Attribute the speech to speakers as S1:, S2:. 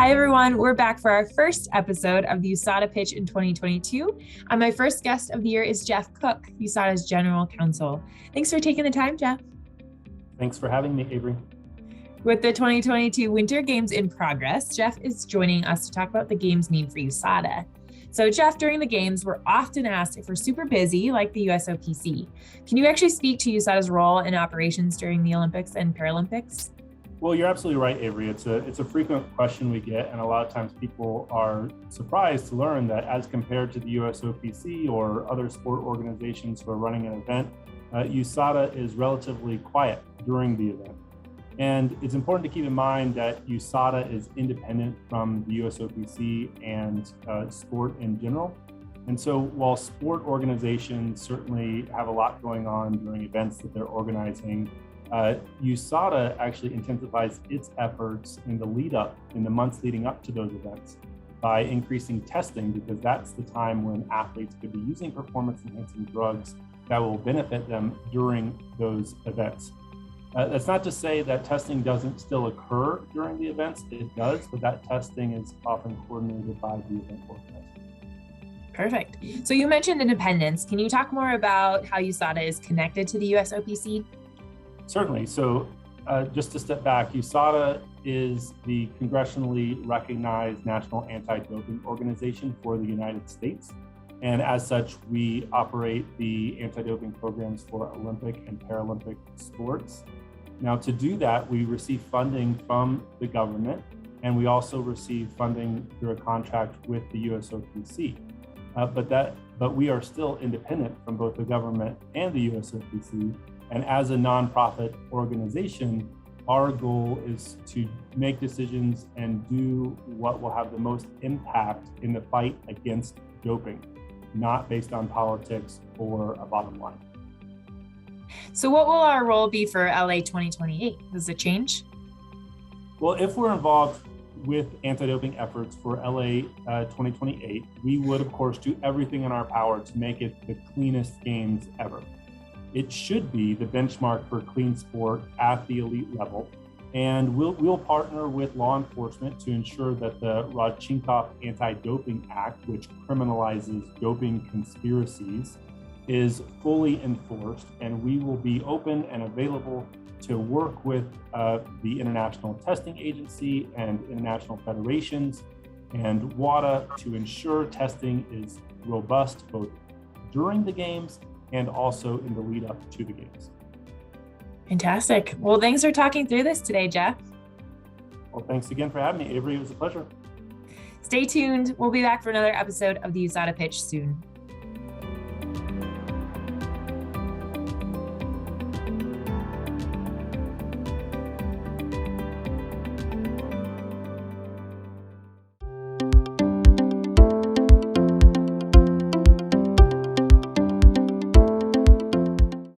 S1: Hi, everyone. We're back for our first episode of the USADA Pitch in 2022. And my first guest of the year is Jeff Cook, USADA's General Counsel. Thanks for taking the time, Jeff.
S2: Thanks for having me, Avery.
S1: With the 2022 Winter Games in progress, Jeff is joining us to talk about the games mean for USADA. So Jeff, during the games, we're often asked if we're super busy, like the USOPC. Can you actually speak to USADA's role in operations during the Olympics and Paralympics?
S2: Well, you're absolutely right, Avery. It's a frequent question we get, and a lot of times people are surprised to learn that as compared to the USOPC or other sport organizations who are running an event, USADA is relatively quiet during the event. And it's important to keep in mind that USADA is independent from the USOPC and sport in general. And so while sport organizations certainly have a lot going on during events that they're organizing, USADA actually intensifies its efforts in the months leading up to those events by increasing testing, because that's the time when athletes could be using performance-enhancing drugs that will benefit them during those events. That's not to say that testing doesn't still occur during the events. It does, but that testing is often coordinated by the event organizer.
S1: Perfect. So you mentioned independence. Can you talk more about how USADA is connected to the USOPC?
S2: Certainly. So just to step back, USADA is the congressionally recognized national anti-doping organization for the United States. And as such, we operate the anti-doping programs for Olympic and Paralympic sports. Now, to do that, we receive funding from the government, and we also receive funding through a contract with the USOPC. But we are still independent from both the government and the USOPC. And as a nonprofit organization, our goal is to make decisions and do what will have the most impact in the fight against doping, not based on politics or a bottom line.
S1: So what will our role be for LA 2028? Does it change?
S2: Well, if we're involved with anti-doping efforts for LA 2028, we would, of course, do everything in our power to make it the cleanest games ever. It should be the benchmark for clean sport at the elite level. And we'll partner with law enforcement to ensure that the Rodchenkov Anti-Doping Act, which criminalizes doping conspiracies, is fully enforced. And we will be open and available to work with the International Testing Agency and international federations and WADA to ensure testing is robust both during the games and also in the lead up to the games.
S1: Fantastic. Well, thanks for talking through this today, Jeff.
S2: Well, thanks again for having me, Avery. It was a pleasure.
S1: Stay tuned. We'll be back for another episode of the USADA Pitch soon.